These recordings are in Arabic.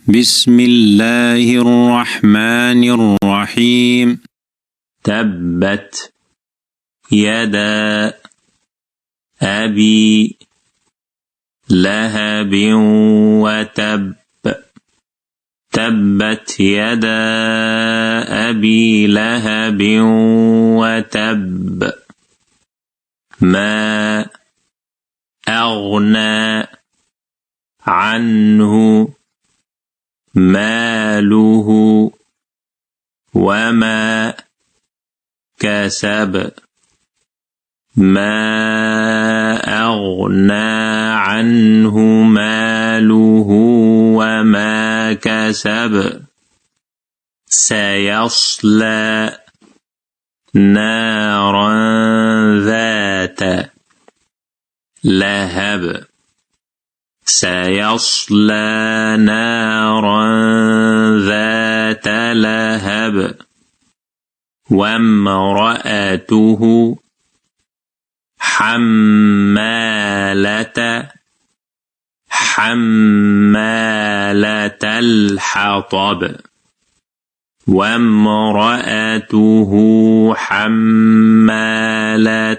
بسم الله الرحمن الرحيم. تبت يدا أبي لهب وتب. تبت يدا أبي لهب وتب. ما أغنى عنه ماله وما كسب. ما أغنى عنه ماله وما كسب. سيصلى نارا ذات لهب. سيصلى نارا ذات لهب. وامرأته حمالة الحطب. وامرأته حمالة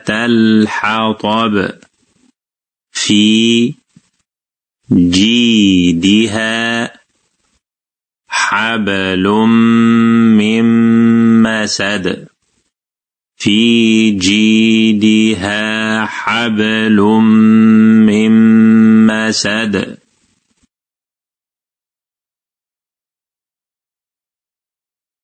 الحطب في جيدها حبل من مسد. في جيدها حبل من مسد.